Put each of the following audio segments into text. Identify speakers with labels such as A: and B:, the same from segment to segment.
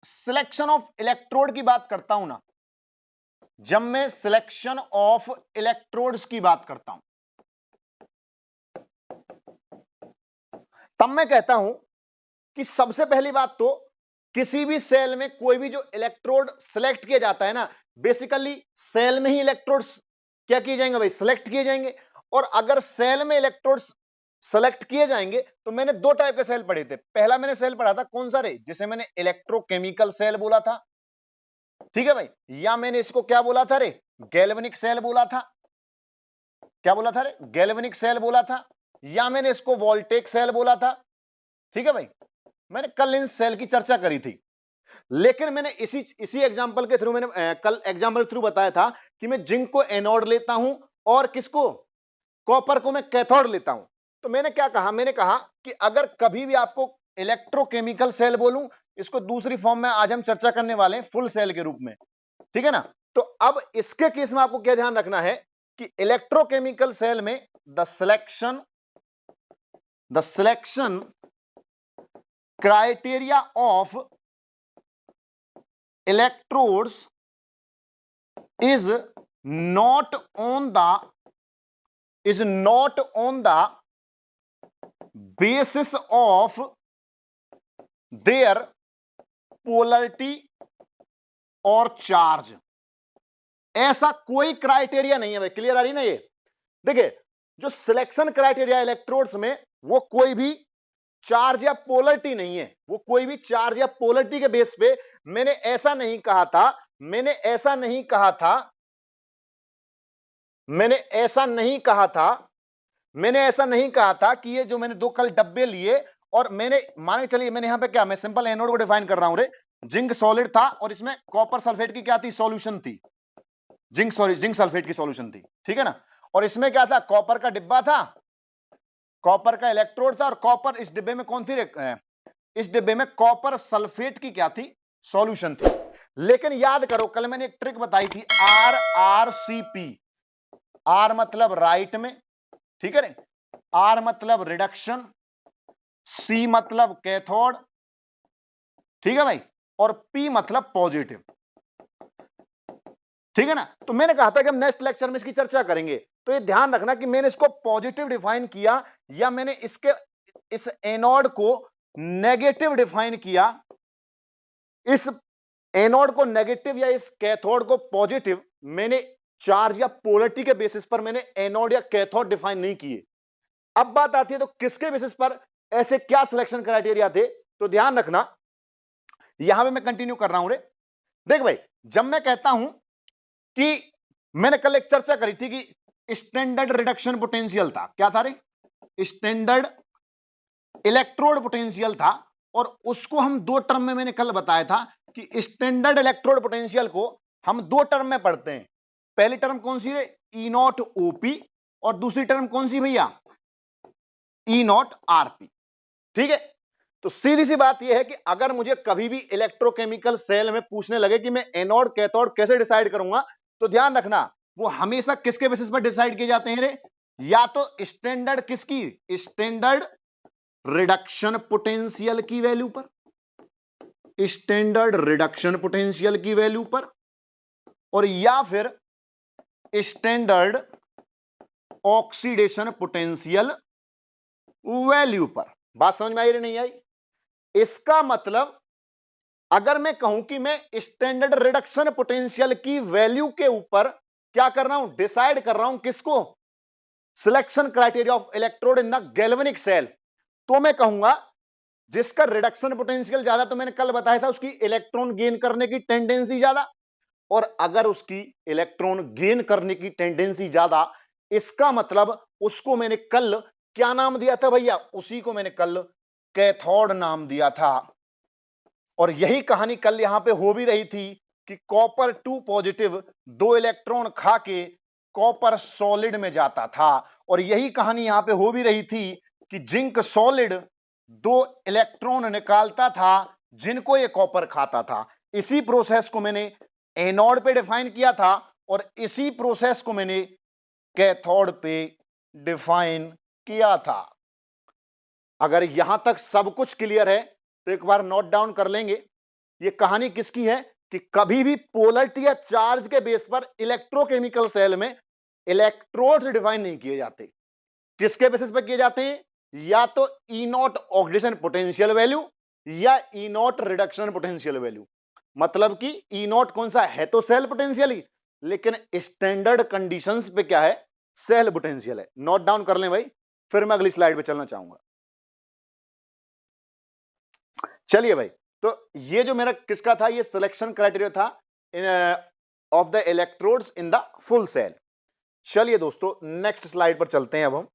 A: Selection of electrode की बात करता हूं ना, जब मैं सिलेक्शन ऑफ इलेक्ट्रोड्स की बात करता हूं, तब मैं कहता हूं कि सबसे पहली बात तो किसी भी सेल में कोई भी जो इलेक्ट्रोड सिलेक्ट किया जाता है ना, बेसिकली सेल में ही इलेक्ट्रोड्स क्या किए जाएंगे भाई, सिलेक्ट किए जाएंगे। और अगर सेल में इलेक्ट्रोड्स सेलेक्ट किए जाएंगे तो मैंने दो टाइप के सेल पढ़े थे। पहला मैंने सेल पढ़ा था कौन सा रे, जिसे मैंने इलेक्ट्रोकेमिकल सेल बोला था, ठीक है भाई, या मैंने इसको क्या बोला था रे, गैल्वेनिक सेल बोला था। क्या बोला था रे, गैल्वेनिक सेल बोला था, या मैंने इसको वोल्टेक सेल बोला था। ठीक है भाई, मैंने कल इन सेल की चर्चा करी थी। लेकिन मैंने इसी एग्जांपल के थ्रू, मैंने कल एग्जांपल थ्रू बताया था कि मैं जिंक को एनोड लेता हूं और किसको, कॉपर को मैं कैथोड लेता हूं। तो मैंने क्या कहा, मैंने कहा कि अगर कभी भी आपको इलेक्ट्रोकेमिकल सेल बोलूं, इसको दूसरी फॉर्म में आज हम चर्चा करने वाले हैं फुल सेल के रूप में, ठीक है ना। तो अब इसके केस में आपको क्या ध्यान रखना है कि इलेक्ट्रोकेमिकल सेल में the selection criteria of electrodes is not on the basis of their polarity और चार्ज। ऐसा कोई क्राइटेरिया नहीं है भाई, क्लियर आ रही ना ये। देखिए, जो सिलेक्शन क्राइटेरिया इलेक्ट्रोड्स में, वो कोई भी चार्ज या पोलरिटी नहीं है, वो कोई भी चार्ज या पोलरिटी के बेस पे मैंने ऐसा नहीं कहा था, मैंने ऐसा नहीं कहा था कि ये जो मैंने दो कल डब्बे लिए और मैंने मान के चलिए, मैंने यहां पे क्या, मैं सिंपल एनोड को डिफाइन कर रहा हूं रे, जिंक सॉलिड था और इसमें कॉपर सल्फेट की क्या थी, सॉल्यूशन थी, जिंक सल्फेट की सॉल्यूशन थी, ठीक है ना। और इसमें क्या था, कॉपर का डिब्बा था, कॉपर का इलेक्ट्रोड था, और कॉपर इस डिब्बे में कौन थी, इस डिब्बे में कॉपर सल्फेट की क्या थी, सॉल्यूशन थी। लेकिन याद करो, कल मैंने एक ट्रिक बताई थी, RRCP। आर मतलब राइट में, ठीक है, आर मतलब रिडक्शन, सी मतलब कैथोड, ठीक है भाई, और पी मतलब पॉजिटिव, ठीक है ना। तो मैंने कहा था कि हम नेक्स्ट लेक्चर में इसकी चर्चा करेंगे, तो ये ध्यान रखना कि मैंने इसको पॉजिटिव डिफाइन किया या मैंने इस एनोड को नेगेटिव डिफाइन किया, इस एनोड को नेगेटिव या इस कैथोड को पॉजिटिव, मैंने चार्ज या पोलरिटी के बेसिस पर मैंने एनोड या कैथोड डिफाइन नहीं किए। अब बात आती है तो किसके बेसिस पर, ऐसे क्या सिलेक्शन क्राइटेरिया थे, तो ध्यान रखना, यहां पे मैं कंटिन्यू कर रहा हूं रे। देख भाई, जब मैं कहता हूं कि मैंने कल एक चर्चा करी थी कि स्टैंडर्ड रिडक्शन पोटेंशियल था, क्या था रे, स्टैंडर्ड इलेक्ट्रोड पोटेंशियल था, और उसको हम दो टर्म में मैंने कल बताया था कि स्टैंडर्ड इलेक्ट्रोड पोटेंशियल को हम दो टर्म में पढ़ते हैं। पहली टर्म कौन सी है, ई नॉट ओपी, और दूसरी टर्म कौन सी भैया, ई नॉट आरपी, ठीक है। तो सीधी सी बात यह है कि अगर मुझे कभी भी इलेक्ट्रोकेमिकल सेल में पूछने लगे कि मैं एनोड कैथोड कैसे डिसाइड करूंगा, तो ध्यान रखना, वो हमेशा किसके बेसिस पर डिसाइड किए जाते हैं रे, या तो स्टैंडर्ड किसकी, स्टैंडर्ड रिडक्शन पोटेंशियल की वैल्यू पर, स्टैंडर्ड रिडक्शन पोटेंशियल की वैल्यू पर, और या फिर स्टैंडर्ड ऑक्सीडेशन पोटेंशियल वैल्यू पर। बात समझ में आई नहीं आई? इसका मतलब अगर मैं कहूं कि मैं स्टैंडर्ड रिडक्शन पोटेंशियल की वैल्यू के ऊपर क्या कर रहा हूं, डिसाइड कर रहा हूं किसको, selection criteria of electrode in the galvanic cell, तो मैं कहूंगा जिसका रिडक्शन पोटेंशियल ज्यादा, तो मैंने कल बताया था उसकी इलेक्ट्रॉन गेन करने की टेंडेंसी ज्यादा, और अगर उसकी इलेक्ट्रॉन गेन करने की टेंडेंसी ज्यादा, इसका मतलब उसको मैंने कल क्या नाम दिया था भैया, उसी को मैंने कल कैथोड नाम दिया था। और यही कहानी कल यहां पे हो भी रही थी कि कॉपर 2 पॉजिटिव दो इलेक्ट्रॉन खा के कॉपर सॉलिड में जाता था, और यही कहानी यहां पे हो भी रही थी कि जिंक सॉलिड दो इलेक्ट्रॉन निकालता था जिनको ये कॉपर खाता था। इसी प्रोसेस को मैंने एनोड पे डिफाइन किया था, और इसी प्रोसेस को मैंने कैथोड पे डिफाइन किया था। अगर यहां तक सब कुछ क्लियर है तो एक बार नोट डाउन कर लेंगे ये कहानी किसकी है कि कभी भी पोलरिटी या चार्ज के बेस पर इलेक्ट्रोकेमिकल सेल में इलेक्ट्रोड्स डिफाइन नहीं किए जाते। किसके बेसिस पर किए जाते हैं? या तो ई नॉट ऑक्सीडेशन पोटेंशियल वैल्यू या ई नॉट रिडक्शन पोटेंशियल वैल्यू। मतलब कि ई नॉट कौन सा है? तो सेल पोटेंशियल ही, लेकिन स्टैंडर्ड कंडीशंस पे क्या है? सेल पोटेंशियल है। नोट डाउन कर लें भाई, फिर मैं अगली स्लाइड पे चलना चाहूंगा। चलिए भाई, तो ये जो मेरा किसका था, ये सिलेक्शन क्राइटेरिया था of the electrodes in the full cell. चलिए दोस्तों, नेक्स्ट स्लाइड पर चलते हैं अब हम।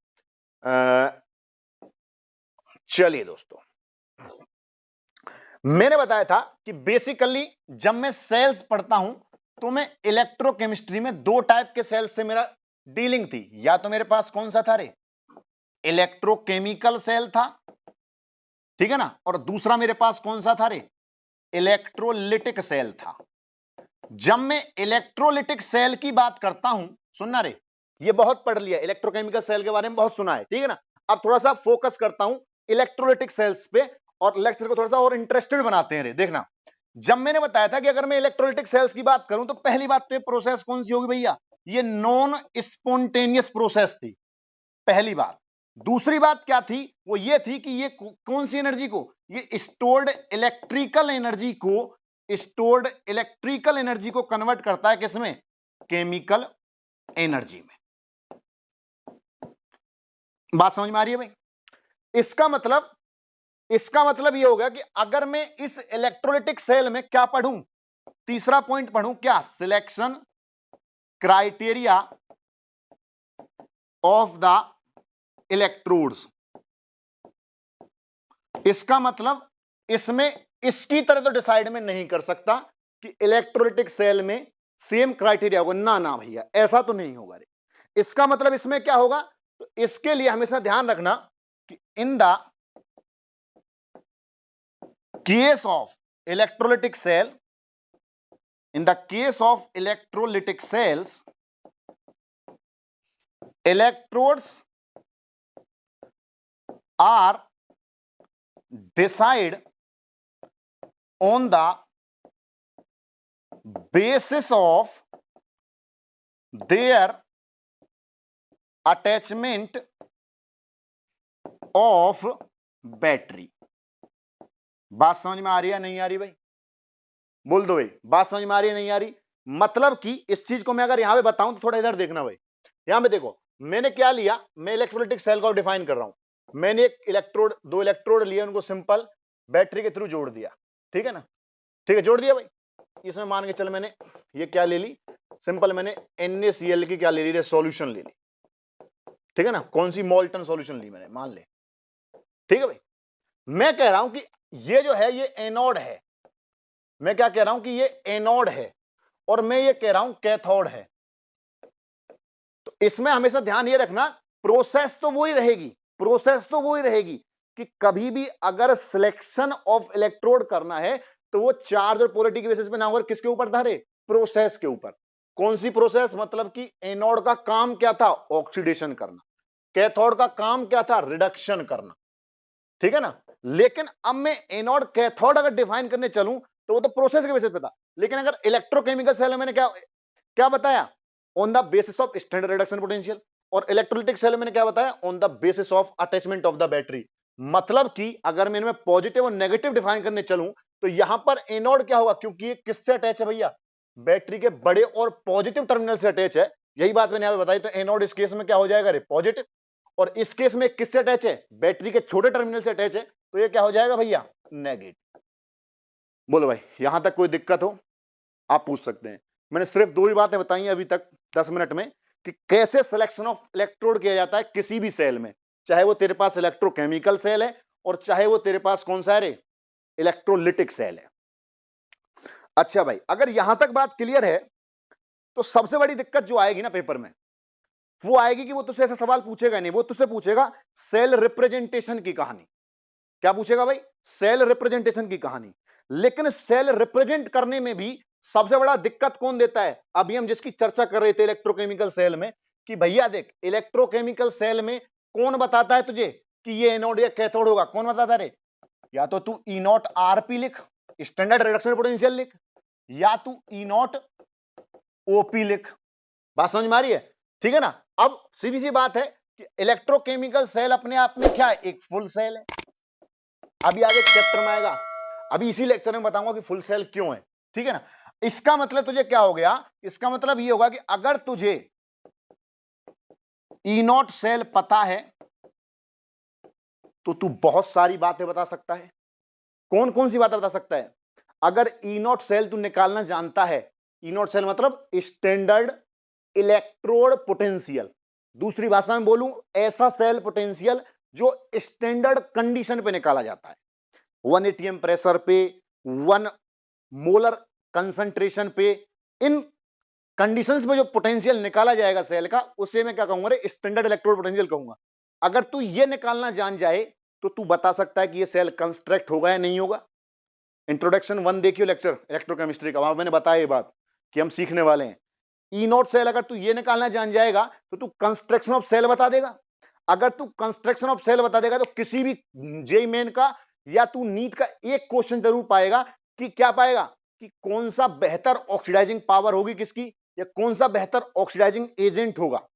A: चलिए दोस्तों, मैंने बताया था कि बेसिकली जब मैं सेल्स पढ़ता हूं तो मैं इलेक्ट्रोकेमिस्ट्री में दो टाइप के सेल्स से मेरा डीलिंग थी। या तो मेरे पास कौन सा था रे? इलेक्ट्रोकेमिकल सेल था, ठीक है ना, और दूसरा मेरे पास कौन सा था रे? इलेक्ट्रोलिटिक सेल था। जब मैं इलेक्ट्रोलिटिक सेल की बात करता हूं, सुनना रे, ये बहुत पढ़ लिया, इलेक्ट्रोकेमिकल सेल के बारे में बहुत सुना है, ठीक है ना। अब थोड़ा सा फोकस करता हूं इलेक्ट्रोलिटिक सेल्स पे और लेक्चर को थोड़ा सा और इंटरेस्टेड बनाते हैं रे। देखना, जब मैंने बताया था कि अगर मैं इलेक्ट्रोलिटिक सेल्स की बात करूं तो पहली बात तो ये प्रोसेस कौन सी होगी भैया? ये नॉन स्पॉन्टेनियस प्रोसेस थी, पहली बात। दूसरी बात क्या थी? वो ये थी कि ये कौन सी एनर्जी को, ये स्टोर्ड इलेक्ट्रिकल एनर्जी को कन्वर्ट करता है किसमें? केमिकल एनर्जी में। बात समझ में आ रही है भाई? इसका मतलब ये होगा कि अगर मैं इस इलेक्ट्रोलिटिक सेल में क्या पढ़ूं? तीसरा पॉइंट पढ़ूं क्या? Selection criteria of the electrodes. इसका मतलब इसमें इसकी तरह तो डिसाइड में नहीं कर सकता कि इलेक्ट्रोलिटिक सेल में सेम क्राइटेरिया होगा, ना भैया, ऐसा तो नहीं होगा रे। इसका मतलब इसमें क्या होगा? तो इसके लिए हमेशा ध्यान रखना कि in the case of electrolytic cell, in the case of electrolytic cells, electrodes are decide on the basis of their attachment of battery। बात समझ में आ रही है नहीं आ रही भाई? बोल दो भाई, बात समझ में आ रही है नहीं आ रही? मतलब कि इस चीज को मैं अगर यहां पे बताऊं तो थोड़ा इधर देखना भाई। यहां पे देखो, मैंने क्या लिया, मैं इलेक्ट्रोलिटिक सेल को डिफाइन कर रहा हूं। मैंने एक इलेक्ट्रोड, दो इलेक्ट्रोड लिए, उनको सिंपल बैटरी के थ्रू जोड़ दिया, ठीक है ना, ठीक है, जोड़ दिया भाई। इसमें मान के चल मैंने ये क्या ले ली, सिंपल मैंने NaCl की क्या ले ली, सॉल्यूशन ले ली, ठीक है ना, कौन सी? मोल्टन सॉल्यूशन ली मैंने, मान ले, ठीक है भाई। मैं कह रहा हूं कि ये जो है ये एनोड है, मैं क्या कह रहा हूं कि ये एनोड है, और मैं ये कह रहा हूं कैथोड है। तो इसमें हमेशा ध्यान ये रखना, प्रोसेस तो वही रहेगी कि कभी भी अगर सिलेक्शन ऑफ इलेक्ट्रोड करना है तो वो चार्ज और पोलरिटी के बेसिस पे ना होकर किसके ऊपर था रे? प्रोसेस के ऊपर। कौन सी प्रोसेस? मतलब कि एनोड का काम क्या था? ऑक्सीडेशन करना। कैथोड का काम क्या था? रिडक्शन करना, ठीक है ना। लेकिन अब मैं एनोड कैथोड अगर डिफाइन करने चलूं तो वो तो प्रोसेस के बेसिस पे था, लेकिन अगर इलेक्ट्रोकेमिकल सेल में मैंने क्या बताया? On the basis of standard reduction potential. और इलेक्ट्रोलिटिक सेल मैंने क्या बताया? On the basis of attachment of the battery. मतलब कि अगर मैं इनमें पॉजिटिव और नेगेटिव डिफाइन करने चलूं तो यहां पर एनोड क्या होगा? क्योंकि ये किससे अटैच है भैया? बैटरी के बड़े और पॉजिटिव टर्मिनल से अटैच है। यही बात मैंने यहां पे बताई। तो एनोड इस केस में क्या हो जाएगा रे? पॉजिटिव। और इस केस में किससे अटैच है? बैटरी के छोटे टर्मिनल से अटैच है, तो ये क्या हो जाएगा भैया? नेगेटिव। बोलो भाई, यहां तक कोई दिक्कत हो आप पूछ सकते हैं। मैंने सिर्फ दो ही बातें बताई अभी तक 10 मिनट में कि कैसे सिलेक्शन ऑफ इलेक्ट्रोड किया जाता है किसी भी सेल में, चाहे वो तेरे पास इलेक्ट्रोकेमिकल सेल है और चाहे वो तेरे पास कौन सा है रे? इलेक्ट्रोलिटिक सेल है। अच्छा भाई, अगर यहां तक बात क्लियर है तो सबसे बड़ी दिक्कत जो आएगी ना पेपर में, वो आएगी कि वो तुझसे ऐसा सवाल पूछेगा नहीं, वो तुझसे पूछेगा सेल रिप्रेजेंटेशन की कहानी। क्या पूछेगा भाई? सेल रिप्रेजेंटेशन की कहानी। लेकिन सेल रिप्रेजेंट करने में भी सबसे बड़ा दिक्कत कौन देता है? अभी हम जिसकी चर्चा कर रहे थे इलेक्ट्रोकेमिकल सेल में, कि भैया देख, इलेक्ट्रोकेमिकल सेल में कौन बताता है तुझे कि ये एनोड या कैथोड होगा? कौन बताता रे? या तो तू ई नॉट आरपी लिख, स्टैंडर्ड रिडक्शन पोटेंशियल लिख, या तू ई नॉट ओपी लिख। बात समझ में आ रही है? ठीक है ना। अब सीधी सी बात है कि इलेक्ट्रोकेमिकल सेल अपने आप में क्या है, एक फुल सेल है। अभी आगे चैप्टर में आएगा, अभी इसी लेक्चर में बताऊंगा कि फुल सेल क्यों है। ठीक है ना। इसका मतलब तुझे क्या हो गया, इसका मतलब ये होगा कि अगर तुझे ई नॉट सेल पता है तो तू बहुत सारी बातें बता सकता है। कौन कौन सी बातें बता सकता है? अगर ई नॉट सेल तू निकालना जानता है, ई नॉट सेल मतलब स्टैंडर्ड इलेक्ट्रोड पोटेंशियल, दूसरी भाषा में बोलूं ऐसा सेल पोटेंशियल जो स्टैंडर्ड कंडीशन पे निकाला जाता है, 1 atm प्रेशर पे, 1 मोलर कंसंट्रेशन पे, इन कंडीशंस में जो पोटेंशियल निकाला जाएगा सेल का, उसे मैं क्या कहूंगा, स्टैंडर्ड इलेक्ट्रोड पोटेंशियल कहूंगा। अगर तू ये निकालना जान जाए तो तू बता सकता है कि ये सेल कंस्ट्रक्ट होगा या नहीं होगा। इंट्रोडक्शन 1 देखियो लेक्चर इलेक्ट्रोकेमिस्ट्री का, वहां मैंने बताया ये बात कि हम सीखने वाले हैं। ई नॉट सेल अगर तू ये निकालना जान जाएगा तो तू कंस्ट्रक्शन ऑफ सेल बता देगा। अगर तू कंस्ट्रक्शन ऑफ सेल बता देगा तो किसी भी जेईई मेन का या तू नीट का एक क्वेश्चन जरूर पाएगा कि क्या पाएगा, कि कौन सा बेहतर ऑक्सीडाइजिंग पावर होगी किसकी, या कौन सा बेहतर ऑक्सीडाइजिंग एजेंट होगा।